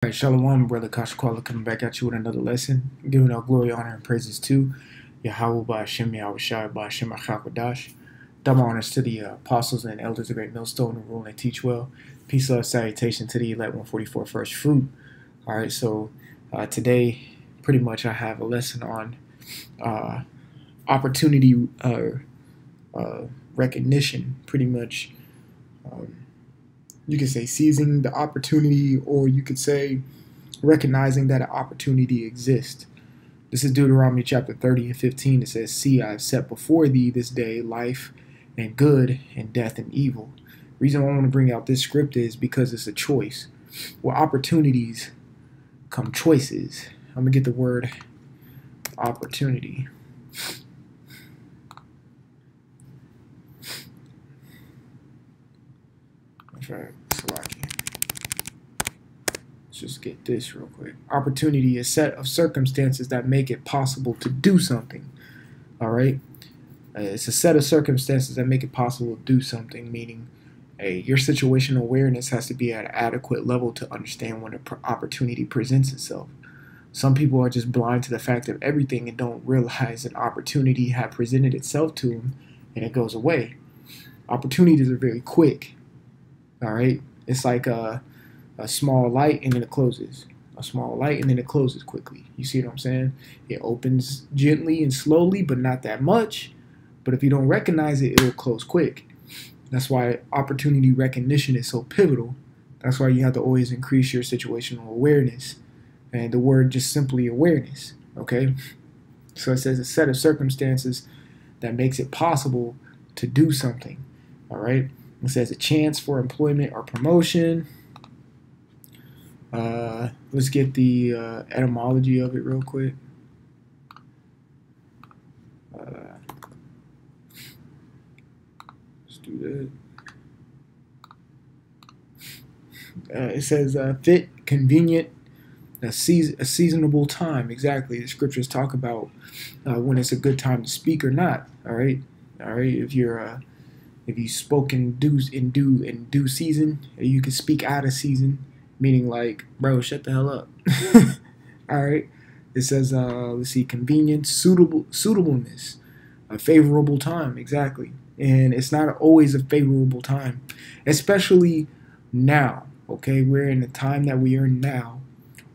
All right, Shalom, brother Kashakwala, coming back at you with another lesson, giving our glory, honor, and praises to Yahweh Ba'Shem, Yahweh Shai Ba'Shem HaChakodash. Double honors to the apostles and elders of Great Millstone who rule and teach well. Peace, love, salutation to the elect 144 first fruit. All right, so today, pretty much I have a lesson on opportunity recognition, pretty much. You could say seizing the opportunity, or you could say recognizing that an opportunity exists. This is Deuteronomy chapter 30 and 15. It says, "See, I have set before thee this day life and good and death and evil." The reason why I want to bring out this script is because it's a choice. With opportunities come choices. I'm going to get the word opportunity. Let's just get this real quick. Opportunity is a set of circumstances that make it possible to do something. All right? It's a set of circumstances that make it possible to do something, meaning your situational awareness has to be at an adequate level to understand when an opportunity presents itself. Some people are just blind to the fact of everything and don't realize an opportunity has presented itself to them and it goes away. Opportunities are very quick. All right? It's like a small light and then it closes. A small light and then it closes quickly. You see what I'm saying? It opens gently and slowly, but not that much. But if you don't recognize it, it'll close quick. That's why opportunity recognition is so pivotal. That's why you have to always increase your situational awareness. And the word just simply awareness. Okay? So it says a set of circumstances that makes it possible to do something. All right? It says a chance for employment or promotion. Let's get the etymology of it real quick. Let's do that. It says fit, convenient, a seasonable time. Exactly. The scriptures talk about when it's a good time to speak or not. All right. If you spoke in due season, you can speak out of season. Meaning like, bro, shut the hell up. All right. It says, let's see, convenience, suitableness, a favorable time. Exactly. And it's not always a favorable time, especially now. Okay. We're in the time that we are now.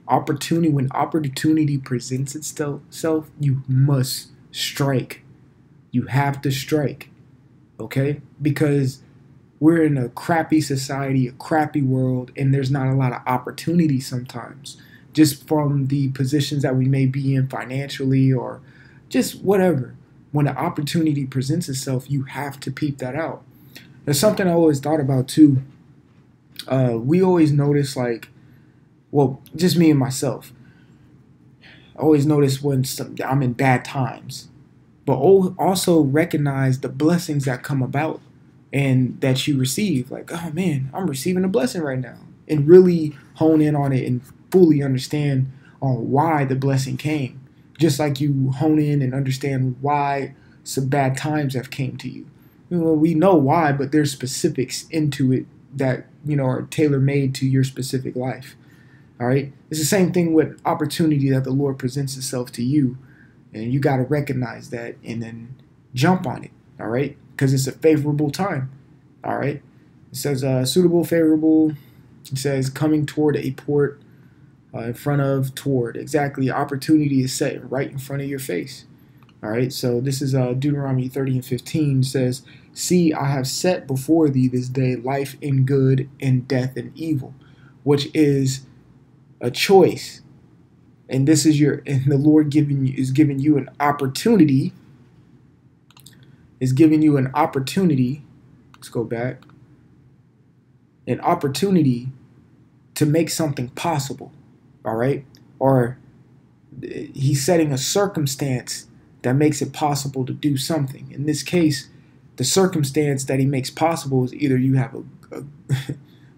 When opportunity presents itself, you must strike. You have to strike. Okay. Because we're in a crappy society, a crappy world, and there's not a lot of opportunity sometimes, just from the positions that we may be in financially or just whatever. When an opportunity presents itself, you have to peep that out. There's something I always thought about too. We always notice, like, well, just me and myself. I always notice when I'm in bad times, but also recognize the blessings that come about and that you receive. Like, oh man, I'm receiving a blessing right now. And really hone in on it and fully understand on why the blessing came. Just like you hone in and understand why some bad times have came to you. Well, we know why, but there's specifics into it that, are tailor-made to your specific life. All right? It's the same thing with opportunity that the Lord presents itself to you. And you got to recognize that and then jump on it. All right? Because it's a favorable time. All right? It says suitable, favorable. It says coming toward a port, in front of, toward. Exactly. Opportunity is set right in front of your face. All right? So this is Deuteronomy 30 and 15. It says, "See, I have set before thee this day life and good and death and evil," which is a choice. And this is and the Lord is giving you an opportunity. Is giving you an opportunity. Let's go back. An opportunity to make something possible. All right? Or he's setting a circumstance that makes it possible to do something. In this case, the circumstance that he makes possible is either you have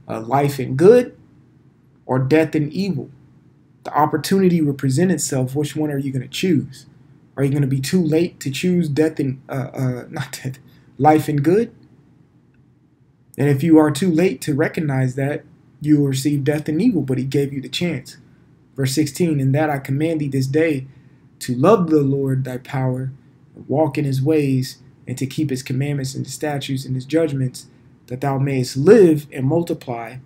a life in good or death in evil. The opportunity will present itself. Which one are you going to choose? Are you going to be too late to choose life and good? And if you are too late to recognize that, you will receive death and evil, but he gave you the chance. Verse 16, in that I command thee this day to love the Lord thy power, and walk in his ways, and to keep his commandments and his statutes and his judgments, that thou mayest live and multiply,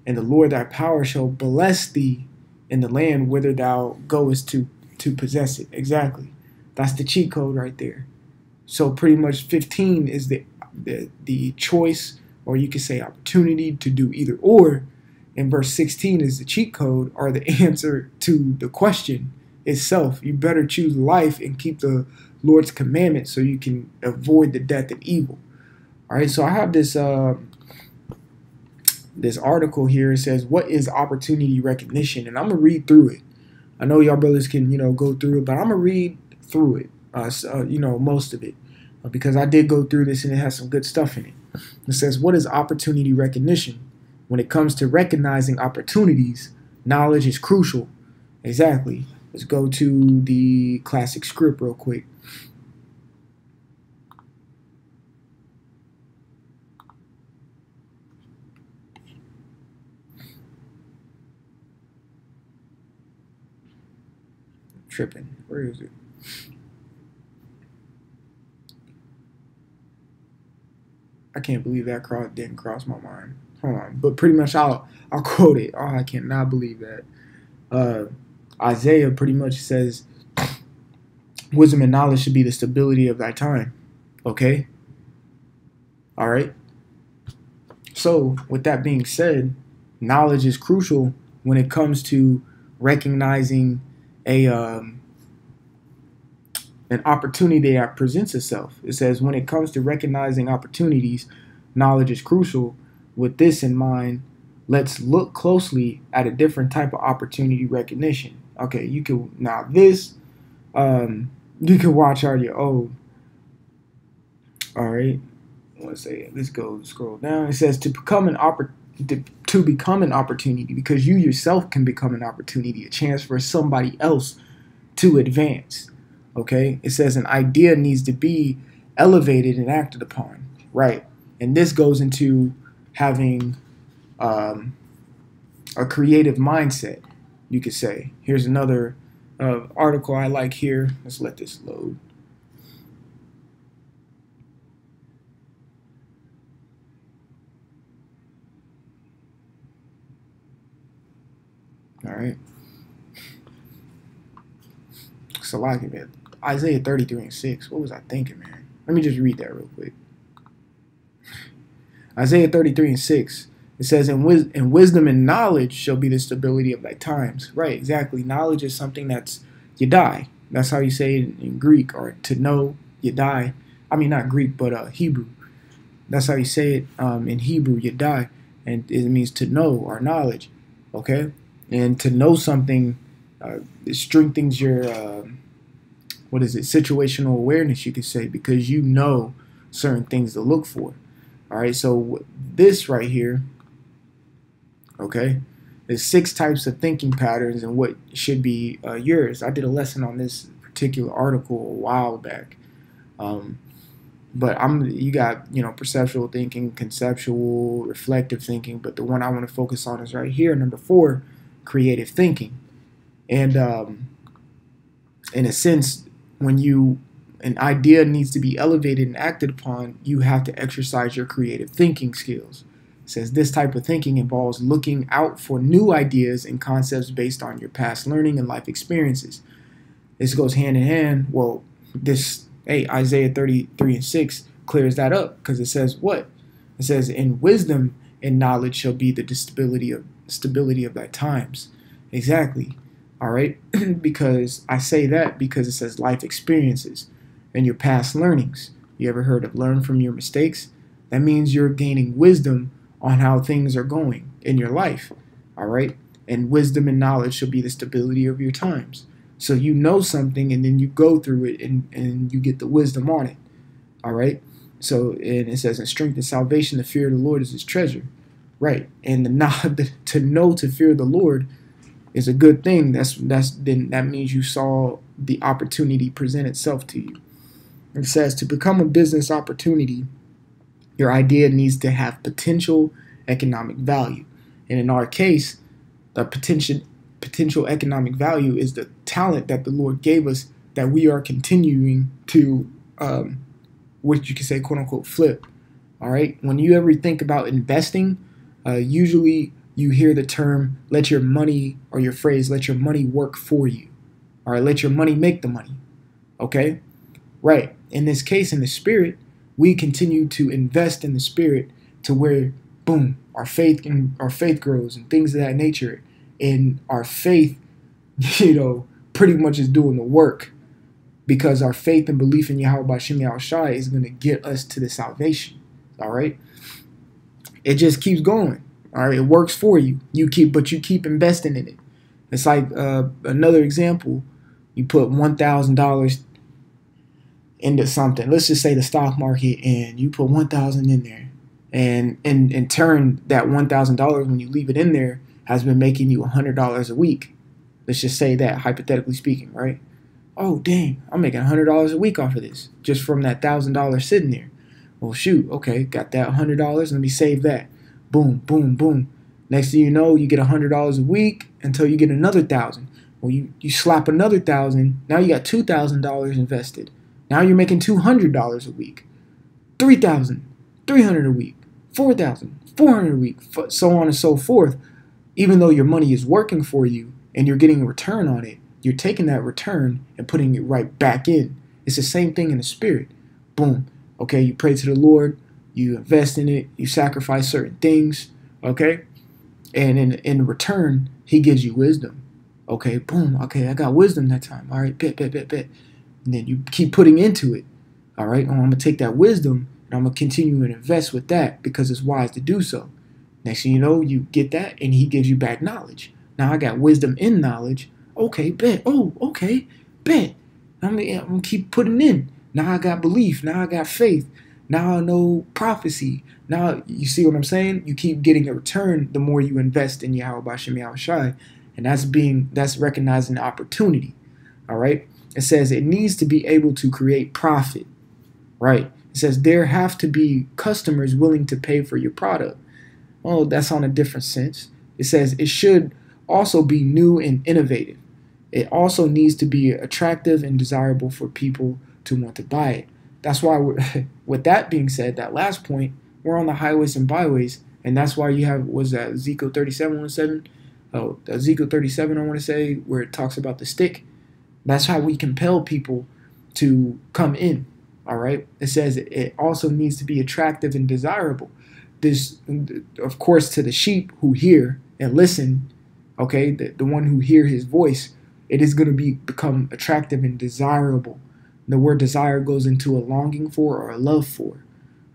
and the Lord thy power shall bless thee in the land whither thou goest to possess it. Exactly. That's the cheat code right there. So pretty much 15 is the choice, or you could say opportunity to do either or. And verse 16 is the cheat code, or the answer to the question itself. You better choose life and keep the Lord's commandments so you can avoid the death and evil. All right, so I have this this article here. It says, what is opportunity recognition? And I'm going to read through it. I know y'all brothers can, go through it, but I'm going to read through it, most of it, because I did go through this and it has some good stuff in it. It says, what is opportunity recognition? When it comes to recognizing opportunities, knowledge is crucial. Exactly. Let's go to the classic script real quick. Tripping. Where is it? I can't believe that didn't cross my mind. Hold on. But pretty much I'll quote it. Oh, I cannot believe that. Isaiah pretty much says, wisdom and knowledge should be the stability of thy time. Okay? All right? So, with that being said, knowledge is crucial when it comes to recognizing an opportunity that presents itself. It says, when it comes to recognizing opportunities, knowledge is crucial. With this in mind, let's look closely at a different type of opportunity recognition. Okay, you can now this you can watch on your own. All right, let's say let's go scroll down. It says to become an opportunity, because you yourself can become an opportunity, a chance for somebody else to advance. Okay, it says an idea needs to be elevated and acted upon, right? And this goes into having a creative mindset, you could say. Here's another article I like here. Let's let this load. All right. So like it, man. Isaiah 33:6. What was I thinking, man? Let me just read that real quick. Isaiah 33:6. It says, in wisdom and knowledge shall be the stability of thy times. Right, exactly. Knowledge is something that's, you die. That's how you say it in Greek, or to know, you die. I mean, not Greek, but Hebrew. That's how you say it in Hebrew, you die. And it means to know, or knowledge. Okay? And to know something it strengthens your, situational awareness, you could say, because you know certain things to look for. All right, so this right here, okay, there's 6 types of thinking patterns and what should be yours. I did a lesson on this particular article a while back, but you got perceptual thinking, conceptual, reflective thinking, but the one I want to focus on is right here, number 4, creative thinking. And in a sense, when an idea needs to be elevated and acted upon, you have to exercise your creative thinking skills. It says this type of thinking involves looking out for new ideas and concepts based on your past learning and life experiences. This goes hand in hand. Well, Isaiah 33:6 clears that up, because it says what? It says, in wisdom and knowledge shall be the stability of thy times. Exactly. All right. Because I say that because it says life experiences and your past learnings. You ever heard of learn from your mistakes? That means you're gaining wisdom on how things are going in your life. All right. And wisdom and knowledge shall be the stability of your times. So you know something and then you go through it and you get the wisdom on it. All right. So, and it says, in strength and salvation, the fear of the Lord is his treasure. Right. And to know to fear the Lord is a good thing. That means you saw the opportunity present itself to you. It says to become a business opportunity, your idea needs to have potential economic value. And in our case, the potential economic value is the talent that the Lord gave us that we are continuing to, what you can say, quote unquote, flip. All right. When you ever think about investing, usually you hear the term, let your money, or your phrase, let your money work for you. All right. Let your money make the money. Okay. Right. In this case, in the spirit, we continue to invest in the spirit to where, boom, our faith grows and things of that nature. And our faith, pretty much is doing the work, because our faith and belief in Yahweh Bashim Yahushai is going to get us to the salvation. All right. It just keeps going. All right. It works for you. But you keep investing in it. It's like another example. You put $1,000 into something. Let's just say the stock market, and you put $1,000 in there, and in turn, that $1,000, when you leave it in there, has been making you $100 a week. Let's just say that, hypothetically speaking, right? Oh, dang, I'm making $100 a week off of this, just from that $1,000 sitting there. Well, shoot, okay, got that $100, let me save that. Boom, boom, boom. Next thing you know, you get $100 a week until you get another $1,000. Well, you slap another $1,000, now you got $2,000 invested. Now you're making $200 a week, $3,300 a week, $4,400 a week, so on and so forth. Even though your money is working for you and you're getting a return on it, you're taking that return and putting it right back in. It's the same thing in the spirit. Boom. Okay, you pray to the Lord, you invest in it, you sacrifice certain things, okay? And in return, he gives you wisdom. Okay, boom, okay, I got wisdom that time. All right, bet. And then you keep putting into it. All right, I'm going to take that wisdom and I'm going to continue and invest with that because it's wise to do so. Next thing you know, you get that and he gives you back knowledge. Now I got wisdom in knowledge. Okay, bet. Oh, okay, bet. I'm going to keep putting in. Now I got belief. Now I got faith. Now I know prophecy. Now, you see what I'm saying? You keep getting a return the more you invest in Yahweh Bashim Yahushai. And that's recognizing the opportunity. All right. It says it needs to be able to create profit, right? It says there have to be customers willing to pay for your product. Oh, that's on a different sense. It says it should also be new and innovative. It also needs to be attractive and desirable for people to want to buy it. That's why, with that being said, that last point, we're on the highways and byways, and that's why you have, was that Ezekiel 37:7? Oh, Ezekiel 37, I want to say, where it talks about the stick. That's how we compel people to come in, all right? It says it also needs to be attractive and desirable. This, of course, to the sheep who hear and listen, okay, the one who hear his voice, it is going to become attractive and desirable. The word desire goes into a longing for or a love for,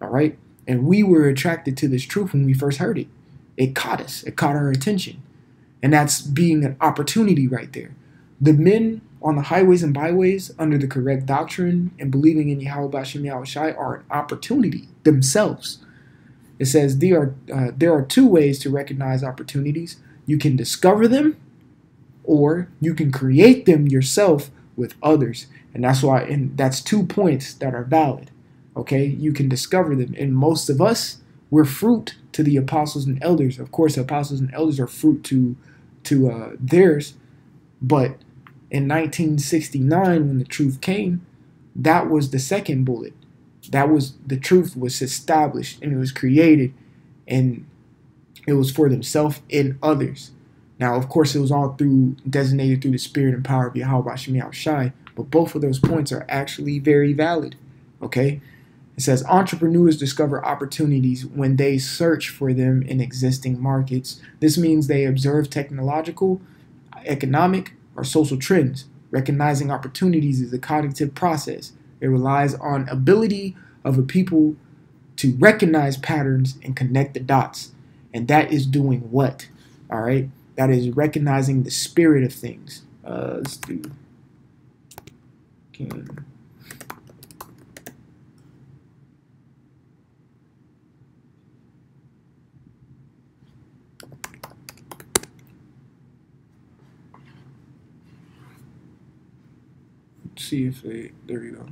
all right? And we were attracted to this truth when we first heard it. It caught us. It caught our attention. And that's being an opportunity right there. The men on the highways and byways under the correct doctrine and believing in Yahweh Bashim Yahushai are an opportunity themselves. It says there are two ways to recognize opportunities. You can discover them, or you can create them yourself with others. And that's why, and that's 2 points that are valid. Okay, you can discover them. And most of us, we're fruit to the apostles and elders. Of course, the apostles and elders are fruit to theirs. But in 1969, when the truth came, that was the second bullet. That was, the truth was established and it was created, and it was for themselves and others. Now, of course, it was all designated through the spirit and power of Yahweh Bashim Yahushai, but both of those points are actually very valid. Okay? It says entrepreneurs discover opportunities when they search for them in existing markets. This means they observe technological, economic, or social trends. Recognizing opportunities is a cognitive process. It relies on ability of a people to recognize patterns and connect the dots. And that is doing what? All right? That is recognizing the spirit of things. Let's do. See if they, there we go.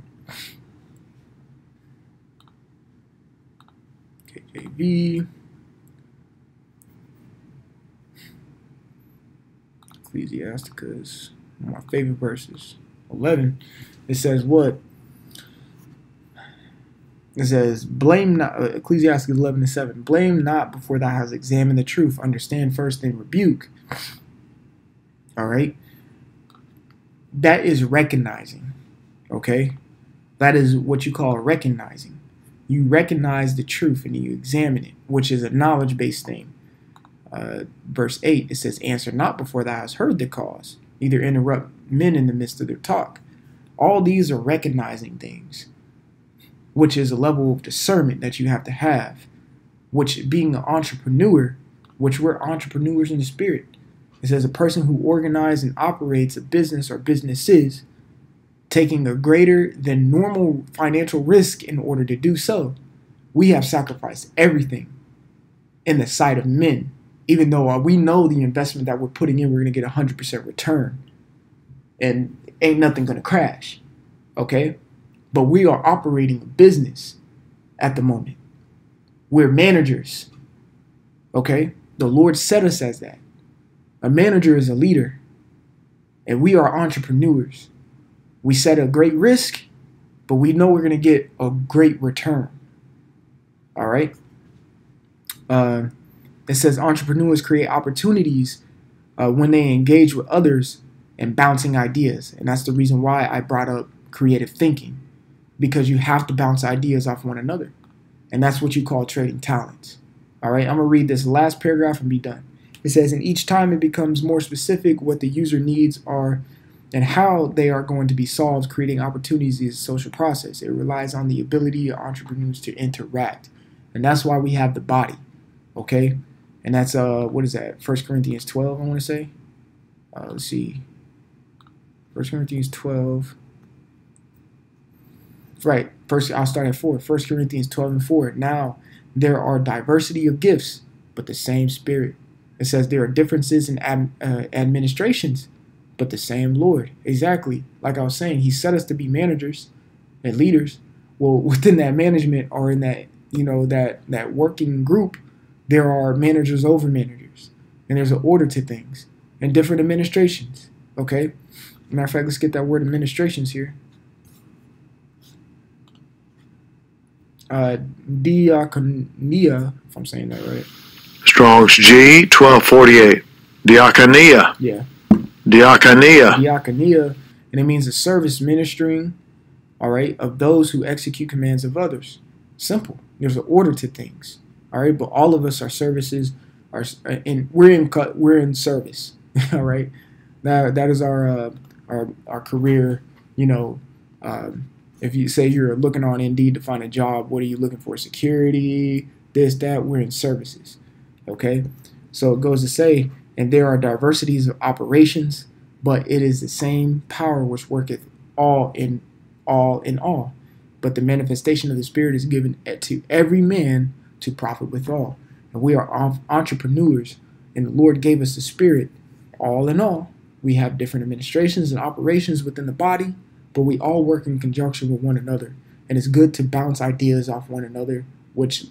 KJV. Ecclesiasticus, one of my favorite verses. 11. It says what? It says, blame not, Ecclesiastes 11:7. Blame not before thou hast examined the truth. Understand first, then rebuke. All right? That is recognizing. Okay? That is what you call recognizing. You recognize the truth and you examine it, which is a knowledge-based thing. Verse 8, it says, answer not before thou hast heard the cause, neither interrupt men in the midst of their talk. All these are recognizing things, which is a level of discernment that you have to have, which being an entrepreneur, which we're entrepreneurs in the spirit. It says a person who organizes and operates a business or businesses, taking a greater than normal financial risk in order to do so. We have sacrificed everything in the sight of men, even though we know the investment that we're putting in, we're going to get 100% return and ain't nothing going to crash. Okay? But we are operating a business at the moment. We're managers. Okay? The Lord set us as that. A manager is a leader. And we are entrepreneurs. We set a great risk, but we know we're going to get a great return. All right? It says entrepreneurs create opportunities when they engage with others and bouncing ideas. And that's the reason why I brought up creative thinking. Because you have to bounce ideas off one another. And that's what you call trading talents. All right, I'm going to read this last paragraph and be done. It says, and each time it becomes more specific what the user needs are and how they are going to be solved. Creating opportunities is a social process. It relies on the ability of entrepreneurs to interact. And that's why we have the body. Okay? And that's, what is that? 1 Corinthians 12, I want to say. Let's see. 1 Corinthians 12. Right. First, I'll start at 4. 1 Corinthians 12:4. Now, there are diversity of gifts, but the same Spirit. It says there are differences in administrations, but the same Lord. Exactly. Like I was saying, He set us to be managers and leaders. Well, within that management or in that, that working group, there are managers over managers, and there's an order to things and different administrations. Okay. Matter of fact, let's get that word administrations here. Diakonia, if I'm saying that right. Strong's G 1248. Diakonia. Yeah. Diakonia. Diakonia, and it means a service ministering, all right, of those who execute commands of others. Simple. There's an order to things, all right. But all of us, our services are, and we're in service, all right. That is our career, If you say you're looking on Indeed to find a job, what are you looking for? Security, this, that. We're in services. Okay? So it goes to say, and there are diversities of operations, but it is the same power which worketh all in all. But the manifestation of the Spirit is given to every man to profit withal. And we are entrepreneurs, and the Lord gave us the Spirit all in all. We have different administrations and operations within the body, but we all work in conjunction with one another. And it's good to bounce ideas off one another, which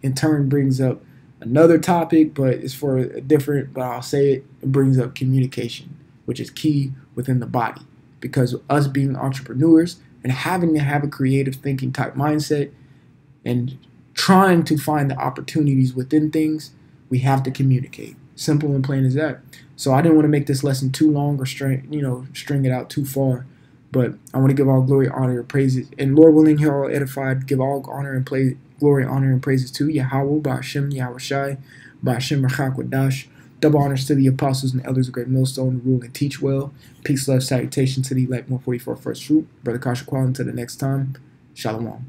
in turn brings up another topic, but it's for a different, but I'll say it brings up communication, which is key within the body. Because us being entrepreneurs and having to have a creative thinking type mindset and trying to find the opportunities within things, we have to communicate. Simple and plain as that. So I didn't want to make this lesson too long or string it out too far. But I want to give all glory, honor, and praises. And Lord willing, hear all edified, give all honor and glory, honor, and praises to Yahweh, Ba'ashem, Yahushai, Ba'ashem, Rachakwadash. Double honors to the apostles and elders of Great Millstone who rule and teach well. Peace, love, salutation to the elect 144 first fruit. Brother Kasha Qualin, until the next time. Shalom.